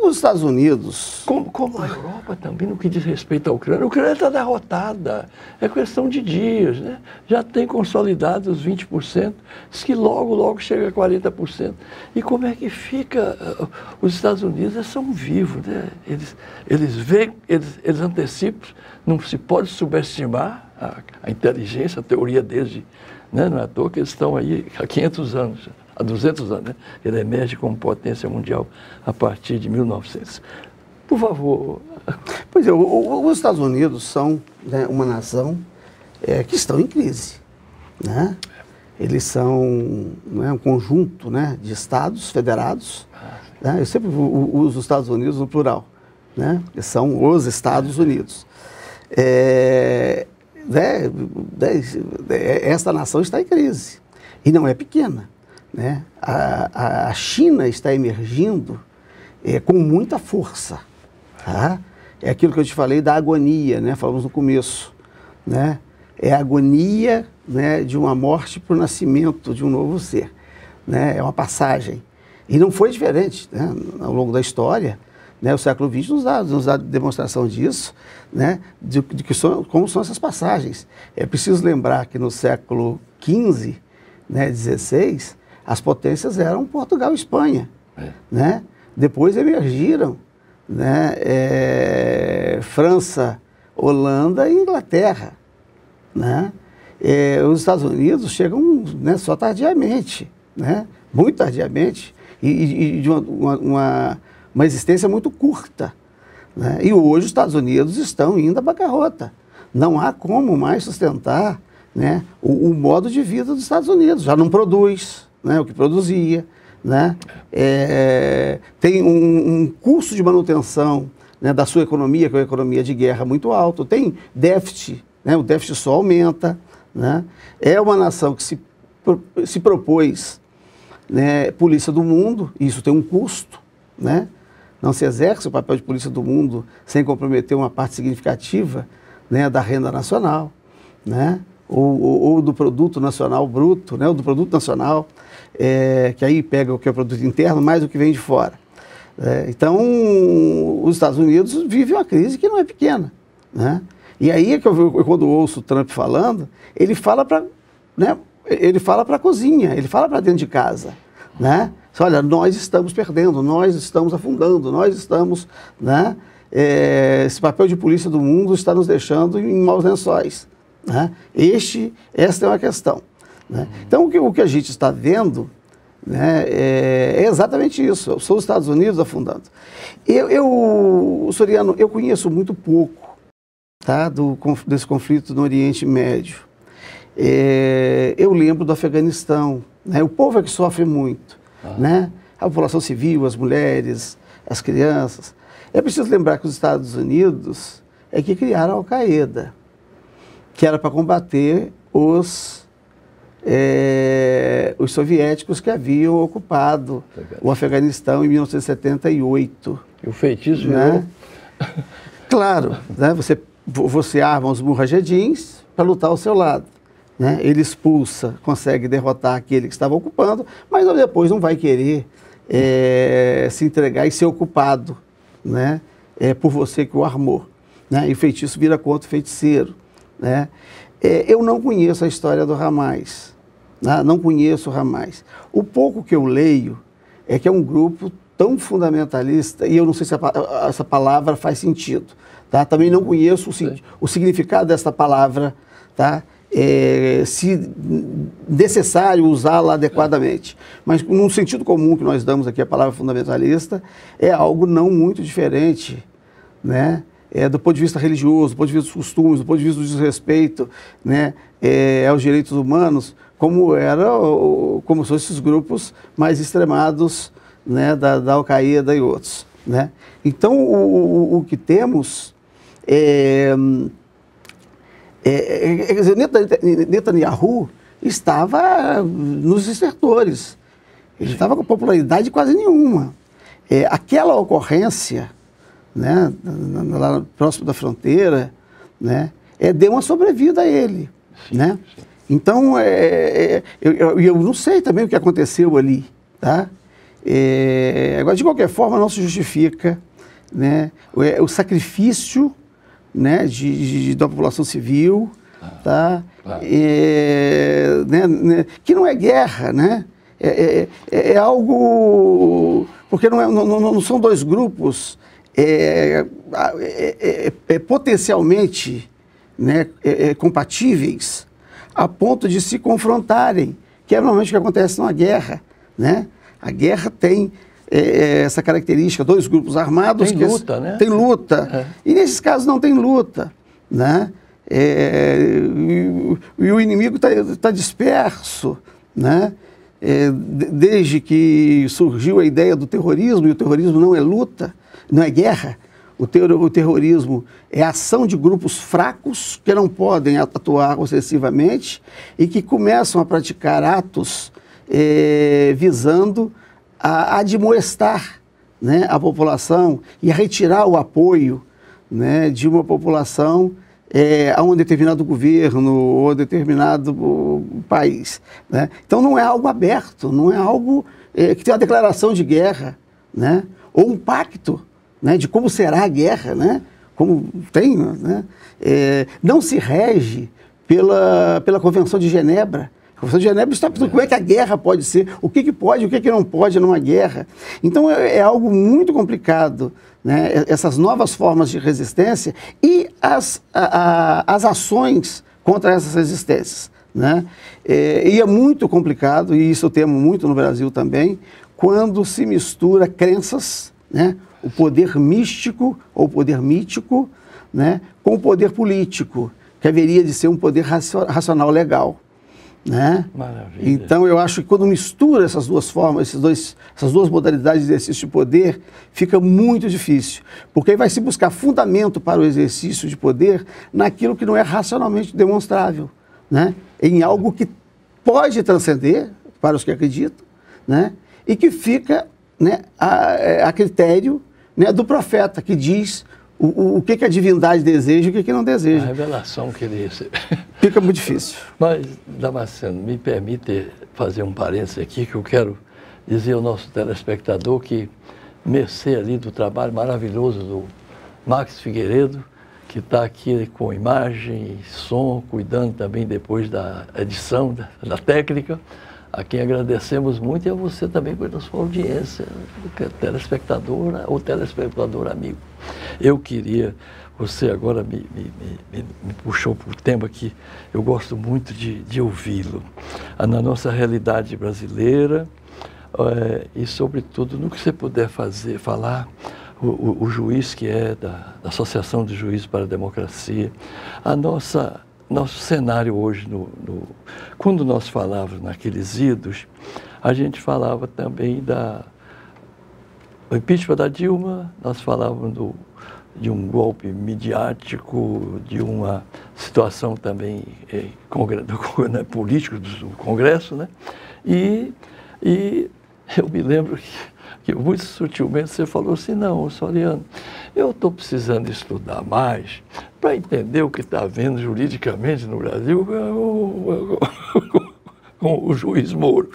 os Estados Unidos... Como a Europa também, no que diz respeito à Ucrânia. A Ucrânia está derrotada. É questão de dias, né? Já tem consolidado os 20%, diz que logo chega a 40%. E como é que fica? Os Estados Unidos são vivos, né? Eles veem, eles antecipam, não se pode subestimar a inteligência, a teoria deles, né? Não é à toa que eles estão aí há 500 anos. Há 200 anos, né? Ele emerge como potência mundial a partir de 1900. Por favor. Pois é, os Estados Unidos são, né, uma nação que estão em crise, né? Eles são, né, um conjunto, né, de estados federados, né? Eu sempre uso os Estados Unidos no plural, né? Eles são os Estados Unidos. Esta nação está em crise e não é pequena. Né? A China está emergindo com muita força. Tá? É aquilo que eu te falei da agonia, né? Falamos no começo. Né? É a agonia, né, de uma morte para o nascimento de um novo ser. Né? É uma passagem. E não foi diferente, né? Ao longo da história. Né? O século XX nos dá demonstração disso, né? Como são essas passagens. É preciso lembrar que no século XV, né, XVI, as potências eram Portugal e Espanha, né? Depois emergiram, né, França, Holanda e Inglaterra, né? Os Estados Unidos chegam, né, só tardiamente, né? Muito tardiamente, e de uma existência muito curta, né? E hoje os Estados Unidos estão indo à bancarrota. Não há como mais sustentar, né, o modo de vida dos Estados Unidos. Já não produz, né, o que produzia, né? Tem um custo de manutenção, né, da sua economia, que é uma economia de guerra muito alto, tem déficit, né, o déficit só aumenta, né? É uma nação que se propôs, né, polícia do mundo, e isso tem um custo, né? Não se exerce o papel de polícia do mundo sem comprometer uma parte significativa, né, da renda nacional, né? Ou do produto nacional bruto, né, ou do produto nacional, que aí pega o que é o produto interno, mais o que vem de fora. Então, os Estados Unidos vivem uma crise que não é pequena, né? E aí é que quando eu ouço o Trump falando, ele fala para, né, a cozinha, ele fala para dentro de casa, né? Olha, nós estamos perdendo, nós estamos afundando, nós estamos, né? Esse papel de polícia do mundo está nos deixando em maus lençóis. Né? Esta é uma questão. Né? Então, o que a gente está vendo, né, é exatamente isso. São os Estados Unidos afundando. Soriano, eu conheço muito pouco, tá, desse conflito no Oriente Médio. Eu lembro do Afeganistão. Né? O povo é que sofre muito. Né? A população civil, as mulheres, as crianças. É preciso lembrar que os Estados Unidos é que criaram a Al-Qaeda, que era para combater os soviéticos que haviam ocupado o Afeganistão em 1978. E o feitiço, né? Claro, né? Você arma os mujahedins para lutar ao seu lado. Né? Ele expulsa, consegue derrotar aquele que estava ocupando, mas depois não vai querer se entregar e ser ocupado, né? Por você que o armou. Né? E o feitiço vira contra o feiticeiro. Né? Eu não conheço a história do Hamas, né? Não conheço o Hamas. O pouco que eu leio é que é um grupo tão fundamentalista, e eu não sei se essa palavra faz sentido. Tá? Também não conheço o significado dessa palavra, tá? Se necessário usá-la adequadamente. Mas num sentido comum que nós damos aqui a palavra fundamentalista, é algo não muito diferente, né? Do ponto de vista religioso, do ponto de vista dos costumes, do ponto de vista do desrespeito, né, aos direitos humanos, como são esses grupos mais extremados, né, da Al-Qaeda e outros. Né? Então, o que temos quer dizer, Netanyahu, estava nos estertores. Ele estava com popularidade quase nenhuma. Aquela ocorrência, né, lá próximo da fronteira, né, deu uma sobrevida a ele. Sim, né? Sim. Então, eu não sei também o que aconteceu ali. Tá? Agora, de qualquer forma, não se justifica, né, o sacrifício, né, da população civil, tá? Claro. Né, que não é guerra, né? É algo... Porque não são dois grupos potencialmente, né, compatíveis a ponto de se confrontarem, que é normalmente o que acontece numa guerra, né? A guerra tem essa característica, dois grupos armados... Tem luta, né? Tem luta. E nesses casos não tem luta, né? E o inimigo está disperso, né? Desde que surgiu a ideia do terrorismo, e o terrorismo não é luta, não é guerra, o terrorismo é a ação de grupos fracos que não podem atuar ostensivamente e que começam a praticar atos visando a admoestar, né, a população e a retirar o apoio, né, de uma população a um determinado governo ou determinado país. Né? Então não é algo aberto, não é algo que tem uma declaração de guerra, né, ou um pacto, né, de como será a guerra, né, como tem, né, não se rege pela Convenção de Genebra. A Convenção de Genebra está pensando como é que a guerra pode ser, o que pode, o que não pode numa guerra. Então é algo muito complicado, né, essas novas formas de resistência e as ações contra essas resistências. Né? E é muito complicado, e isso eu temo muito no Brasil também, quando se mistura crenças, né, o poder místico ou poder mítico, né, com o poder político, que haveria de ser um poder racional legal. Né? Maravilha. Então eu acho que quando mistura essas duas formas, essas duas modalidades de exercício de poder, fica muito difícil, porque aí vai se buscar fundamento para o exercício de poder naquilo que não é racionalmente demonstrável, né? Em algo que pode transcender para os que acreditam, né? E que fica, né, a critério, né, do profeta, que diz o que a divindade deseja e o que não deseja. A revelação que ele recebe. Fica muito difícil. Mas, Damasceno, me permite fazer um parênteses aqui, que eu quero dizer ao nosso telespectador que, mercê ali do trabalho maravilhoso do Max Figueiredo, que está aqui com imagem e som, cuidando também depois da edição, da técnica, a quem agradecemos muito, e a você também pela sua audiência, telespectadora ou telespectador amigo. Eu queria, você agora me puxou para o tema que eu gosto muito de ouvi-lo. Na nossa realidade brasileira, e sobretudo no que você puder falar, o juiz que é da Associação de Juízes para a Democracia, nosso cenário hoje, quando nós falávamos naqueles idos, a gente falava também do impeachment da Dilma, nós falávamos de um golpe midiático, de uma situação também política do Congresso, né? E eu me lembro que muito sutilmente você falou assim, não, Soriano, eu estou precisando estudar mais para entender o que está havendo juridicamente no Brasil com o juiz Moro.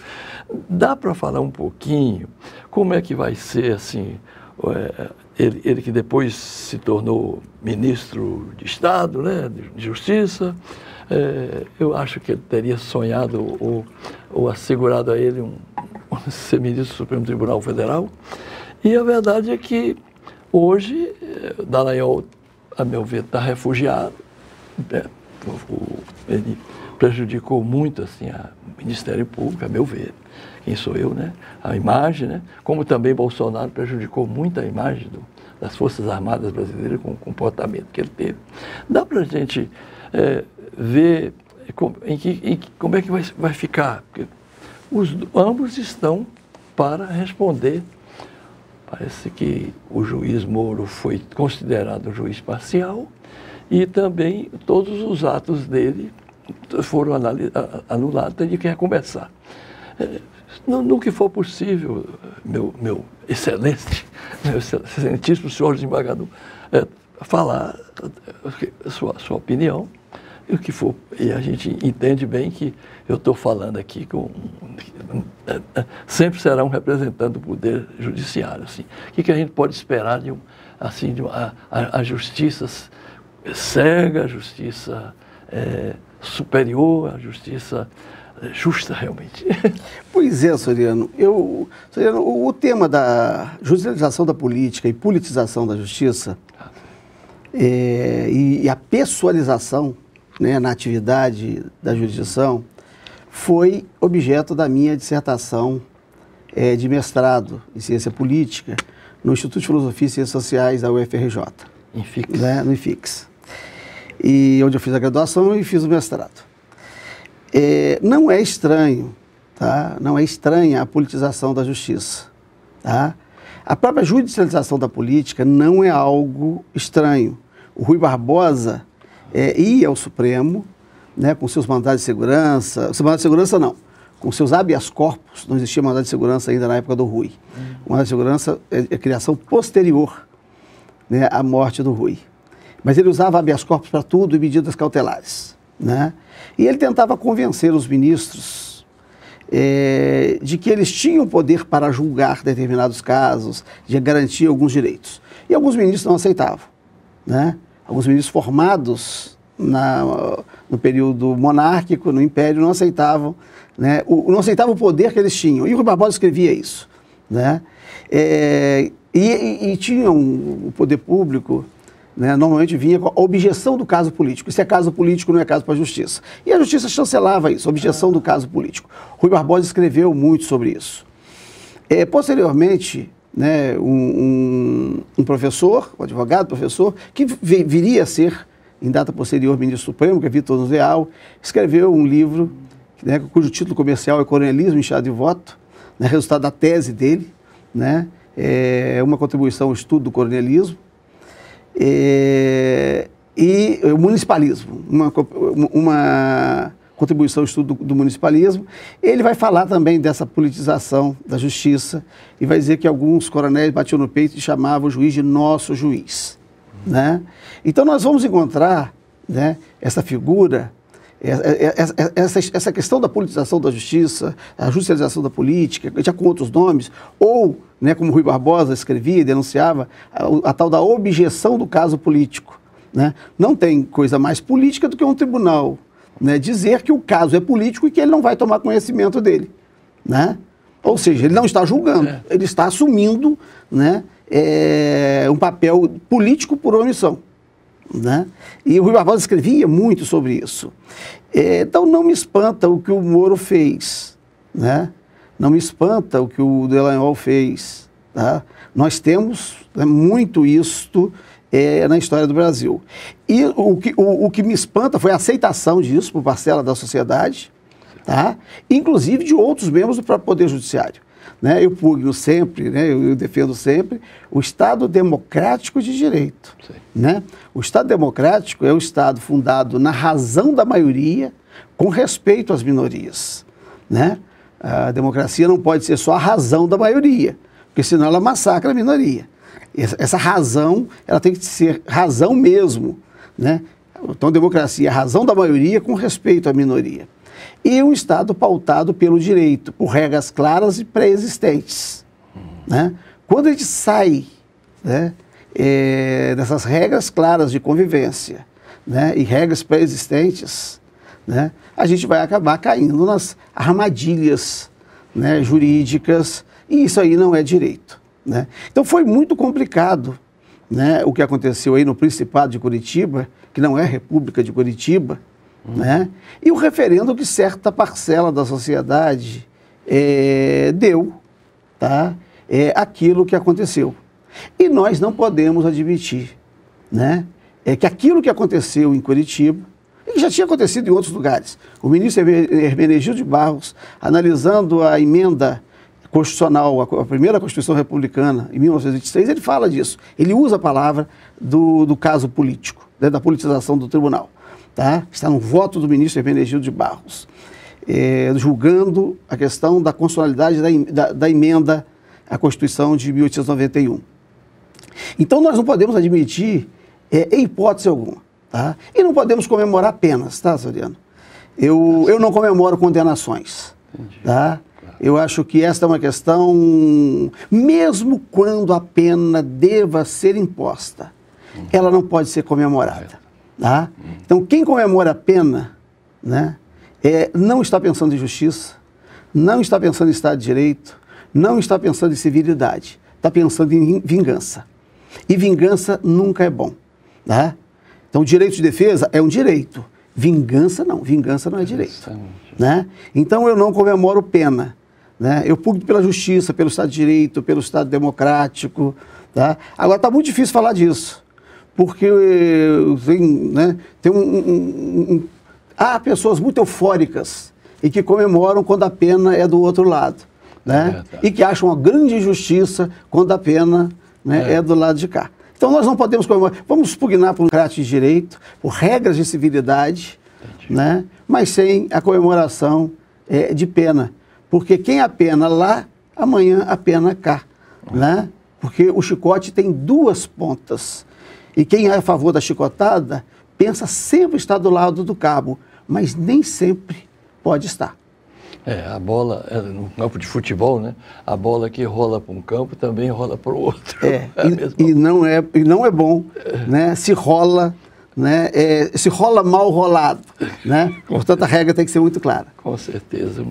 Dá para falar um pouquinho como é que vai ser, assim, ele que depois se tornou ministro de Estado, né, de Justiça, eu acho que ele teria sonhado ou assegurado a ele ser ministro do Supremo Tribunal Federal. E a verdade é que hoje Dallagnol, a meu ver, está refugiado. Ele prejudicou muito assim, o Ministério Público, a meu ver. Quem sou eu, né? A imagem, né? Como também Bolsonaro prejudicou muito a imagem das Forças Armadas brasileiras com o comportamento que ele teve. Dá para a gente ver como é que vai ficar. Porque ambos estão para responder. Parece que o juiz Moro foi considerado um juiz parcial e também todos os atos dele foram anulados, tem de quem começar. No que for possível, meu excelentíssimo senhor desembargador, falar sua opinião, e o que for. E a gente entende bem que eu estou falando aqui sempre será um representante do Poder Judiciário. Assim. O que a gente pode esperar de a justiça cega, a justiça superior, a justiça justa, realmente? Pois é, Soriano. Soriano, o tema da judicialização da política e politização da justiça e a pessoalização, né, na atividade da jurisdição foi objeto da minha dissertação de mestrado em ciência política no Instituto de Filosofia e Ciências Sociais da UFRJ. IFIX. Né, no IFIX. E onde eu fiz a graduação e fiz o mestrado. Não é estranho, tá? Não é estranha a politização da justiça. Tá? A própria judicialização da política não é algo estranho. O Rui Barbosa ia ao Supremo, né, com seus mandados de segurança, não, com seus habeas corpus, não existia mandado de segurança ainda na época do Rui. O mandado de segurança é a criação posterior, né, à morte do Rui. Mas ele usava habeas corpus para tudo e medidas cautelares. Né? E ele tentava convencer os ministros de que eles tinham poder para julgar determinados casos, de garantir alguns direitos. E alguns ministros não aceitavam. Né? Alguns ministros formados no período monárquico, no Império, não aceitavam, né? Não aceitavam o poder que eles tinham. E o Rui Barbosa escrevia isso. Né? E tinham o poder público, né, normalmente vinha com a objeção do caso político. Se é caso político, não é caso para a justiça. E a justiça chancelava isso, a objeção do caso político. Rui Barbosa escreveu muito sobre isso. Posteriormente, né, um professor, um advogado, professor, que viria a ser, em data posterior, ministro supremo, que é Vitor Leal, escreveu um livro, né, cujo título comercial é Coronelismo em Chá de Voto, né, resultado da tese dele, né, uma contribuição ao estudo do coronelismo, e o municipalismo, uma contribuição ao estudo do municipalismo. Ele vai falar também dessa politização da justiça e vai dizer que alguns coronéis batiam no peito e chamavam o juiz de nosso juiz. Né? Então nós vamos encontrar, né, essa figura, essa questão da politização da justiça, a judicialização da política, já com outros nomes, ou, né, como Rui Barbosa escrevia e denunciava, a tal da objeção do caso político. Né? Não tem coisa mais política do que um tribunal, né, dizer que o caso é político e que ele não vai tomar conhecimento dele. Né? Ou seja, ele não está julgando, ele está assumindo, né, um papel político por omissão. Né? E o Rui Barbosa escrevia muito sobre isso. Então não me espanta o que o Moro fez, né? Não me espanta o que o Dallagnol fez. Tá? Nós temos, né, muito isto na história do Brasil. E o que me espanta foi a aceitação disso por parcela da sociedade, tá? Inclusive de outros membros do próprio Poder Judiciário. Né? Eu pugno sempre, né, eu defendo sempre o Estado democrático de direito. Né? O Estado democrático é o Estado fundado na razão da maioria, com respeito às minorias. Né? A democracia não pode ser só a razão da maioria, porque senão ela massacra a minoria. Essa razão, ela tem que ser razão mesmo. Né? Então, democracia é a razão da maioria com respeito à minoria. E um Estado pautado pelo direito, por regras claras e pré-existentes. Né? Quando a gente sai, né, dessas regras claras de convivência, né, e regras pré-existentes, né, a gente vai acabar caindo nas armadilhas, né, jurídicas, e isso aí não é direito. Né? Então foi muito complicado, né, o que aconteceu aí no Principado de Curitiba, que não é a República de Curitiba, né? E o referendo que certa parcela da sociedade deu, tá? Aquilo que aconteceu. E nós não podemos admitir, né, que aquilo que aconteceu em Curitiba, e que já tinha acontecido em outros lugares. O ministro Hermenegildo de Barros, analisando a emenda constitucional, a primeira Constituição Republicana, em 1923, ele fala disso. Ele usa a palavra do caso político, né, da politização do tribunal. tá? Está no voto do ministro Hermenegildo de Barros, julgando a questão da constitucionalidade da emenda à Constituição de 1891. Então, nós não podemos admitir, em hipótese alguma, tá? E não podemos comemorar penas, tá, Soriano? Eu não comemoro condenações, tá? Eu acho que esta é uma questão, mesmo quando a pena deva ser imposta, ela não pode ser comemorada, tá? Então, quem comemora a pena, né, não está pensando em justiça, não está pensando em Estado de Direito, não está pensando em civilidade, está pensando em vingança. E vingança nunca é bom, tá? Então, direito de defesa é um direito, vingança não é direito, né? Então, eu não comemoro pena, né? Eu pugno pela justiça, pelo Estado de Direito, pelo Estado democrático, tá? Agora, está muito difícil falar disso, porque há pessoas muito eufóricas e que comemoram quando a pena é do outro lado, né? E que acham uma grande injustiça quando a pena, né, é do lado de cá. Então, nós não podemos comemorar. Vamos pugnar por um caráter de direito, por regras de civilidade, né, mas sem a comemoração de pena. Porque quem apena lá, amanhã apena cá, né? Porque o chicote tem duas pontas. E quem é a favor da chicotada pensa sempre estar do lado do cabo, mas nem sempre pode estar. A bola, no campo de futebol, né? A bola que rola para um campo também rola para o outro. E não é bom, né? Se rola, né? Se rola mal rolado, né? Portanto, a regra tem que ser muito clara. Com certeza.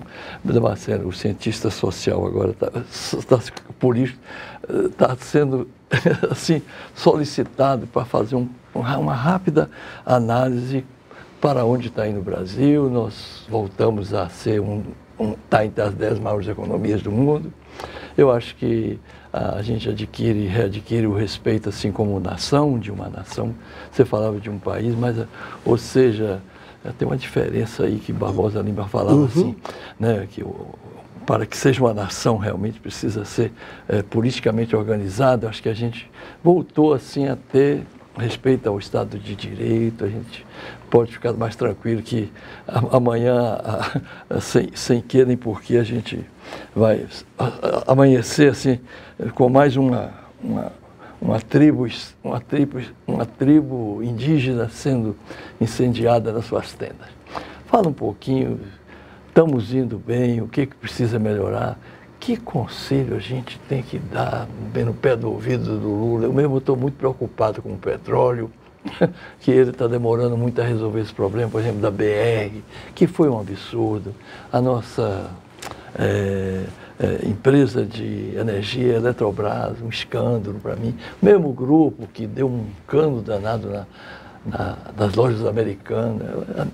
Marcelo, o cientista social agora está sendo assim, solicitado para fazer uma rápida análise para onde está indo o Brasil. Nós voltamos a ser tá entre as 10 maiores economias do mundo. Eu acho que a gente readquire o respeito assim como nação, de uma nação. Você falava de um país, mas, ou seja, tem uma diferença aí que Barbosa Lima falava assim, né, que para que seja uma nação realmente precisa ser politicamente organizada. Acho que a gente voltou assim a ter respeito ao Estado de Direito. A gente pode ficar mais tranquilo que amanhã, sem que nem porquê, a gente vai amanhecer assim, com mais uma tribo indígena sendo incendiada nas suas tendas. Fala um pouquinho, estamos indo bem, o que precisa melhorar? Que conselho a gente tem que dar bem no pé do ouvido do Lula? Eu mesmo estou muito preocupado com o petróleo, que ele está demorando muito a resolver esse problema, por exemplo, da BR, que foi um absurdo. A nossa empresa de energia, Eletrobras, um escândalo para mim. Mesmo grupo que deu um cano danado das lojas americanas,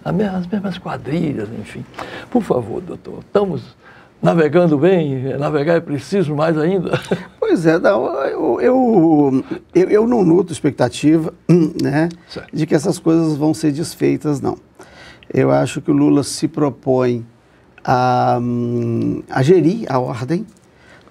as mesmas quadrilhas, enfim. Por favor, doutor, estamos navegando bem? Navegar é preciso mais ainda? Pois é, não, eu não nutro expectativa, né, de que essas coisas vão ser desfeitas, não. Eu acho que o Lula se propõe a gerir a ordem,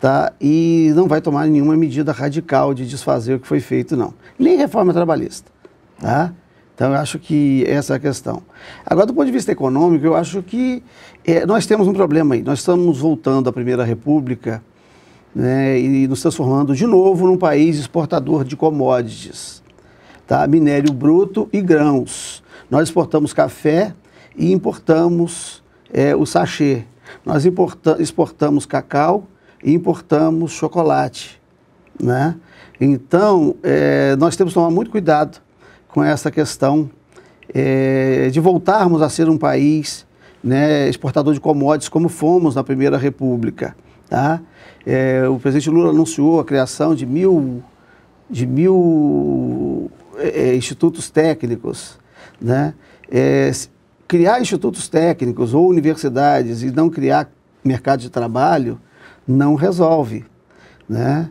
tá, e não vai tomar nenhuma medida radical de desfazer o que foi feito, não. Nem reforma trabalhista, tá? Então, eu acho que essa é a questão. Agora, do ponto de vista econômico, eu acho que nós temos um problema aí. Nós estamos voltando à Primeira República, né, e nos transformando de novo num país exportador de commodities, tá? Minério bruto e grãos. Nós exportamos café e importamos o sachê. Nós exportamos cacau e importamos chocolate, né? Então, nós temos que tomar muito cuidado com essa questão de voltarmos a ser um país, né, exportador de commodities como fomos na Primeira República, tá? O presidente Lula anunciou a criação de mil institutos técnicos, né? Criar institutos técnicos ou universidades e não criar mercado de trabalho não resolve, né?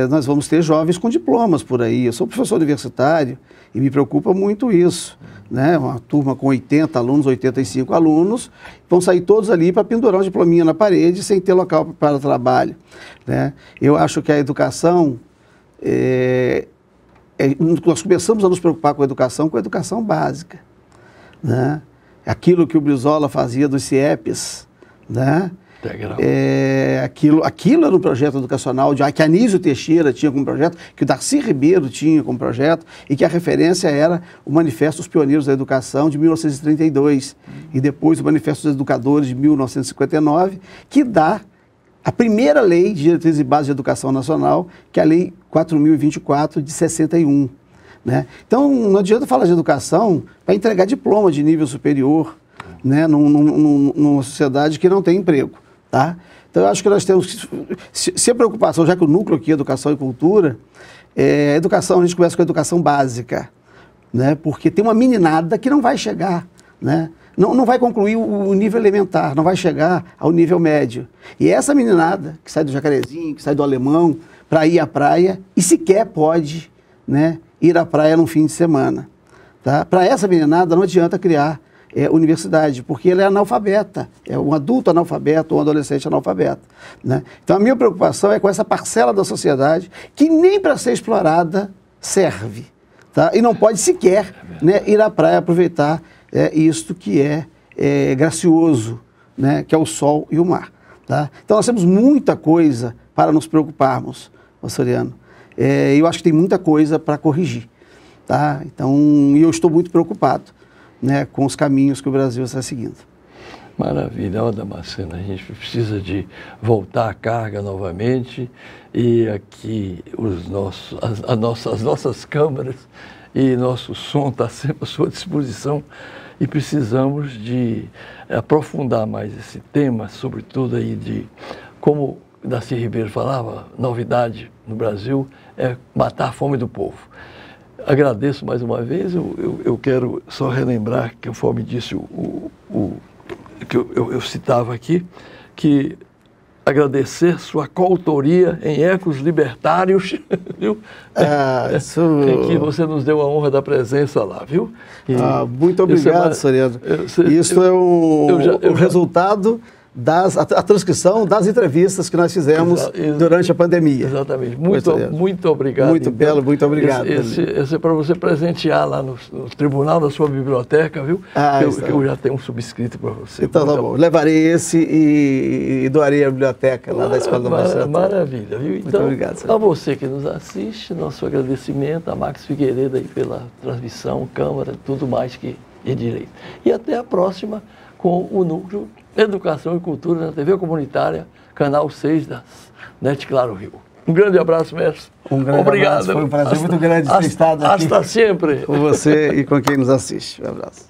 Nós vamos ter jovens com diplomas por aí. Eu sou professor universitário e me preocupa muito isso, né? Uma turma com 80 alunos, 85 alunos, vão sair todos ali para pendurar um diplominha na parede sem ter local para trabalho, né? Eu acho que a educação, nós começamos a nos preocupar com a educação básica, né? Aquilo que o Brizola fazia dos CIEPs, né? Aquilo era um projeto educacional que Anísio Teixeira tinha como projeto, que o Darcy Ribeiro tinha como projeto, e que a referência era o Manifesto dos Pioneiros da Educação de 1932, e depois o Manifesto dos Educadores de 1959, que dá a primeira lei de diretrizes e bases de educação nacional, que é a Lei 4.024 de 61. Né? Então, não adianta falar de educação para entregar diploma de nível superior, né? Numa sociedade que não tem emprego. Tá? Então, eu acho que nós temos que... Se a preocupação, já que o núcleo aqui é educação e cultura, a educação, a gente começa com a educação básica, né? Porque tem uma meninada que não vai chegar, né? Não vai concluir o nível elementar, não vai chegar ao nível médio. E essa meninada que sai do Jacarezinho, que sai do Alemão, para ir à praia, e sequer pode, né, ir à praia num fim de semana. Tá? Para essa meninada não adianta criar universidade, porque ela é analfabeta, é um adulto analfabeto ou um adolescente analfabeto. Né? Então a minha preocupação é com essa parcela da sociedade que nem para ser explorada serve. Tá? E não pode sequer, né, ir à praia aproveitar isto que é gracioso, né, que é o sol e o mar. Tá? Então nós temos muita coisa para nos preocuparmos, Soriano. Eu acho que tem muita coisa para corrigir. Tá? Então eu estou muito preocupado, né, com os caminhos que o Brasil está seguindo. Maravilha, ó, Damasceno, a gente precisa de voltar à carga novamente e aqui as nossas câmeras e nosso som está sempre à sua disposição e precisamos de aprofundar mais esse tema, sobretudo aí de como Darcy Ribeiro falava, novidade no Brasil é matar a fome do povo. Agradeço mais uma vez, eu quero só relembrar, que conforme disse que eu citava aqui, que agradecer sua coautoria em Ecos Libertários, viu? Em que você nos deu a honra da presença lá, viu? Muito obrigado, Soriano. Isso é o resultado a transcrição das entrevistas que nós fizemos durante a pandemia. Exatamente. Muito obrigado. Muito então, belo, muito obrigado. Esse é para você presentear lá no tribunal da sua biblioteca, viu? Que eu já tenho um subscrito para você. Então tá bom. Levarei esse e doarei a biblioteca lá da Escola da Marcela. Maravilha, viu? Muito então, obrigado, senhor. A você que nos assiste, nosso agradecimento a Max Figueiredo aí pela transmissão, câmara, tudo mais que de direito. E até a próxima com o Núcleo Educação e Cultura na TV Comunitária, canal 6 da NET Claro Rio. Um grande abraço, mestre. Um grande abraço. Foi um prazer muito grande ter estado aqui. Hasta sempre. Com você e com quem nos assiste. Um abraço.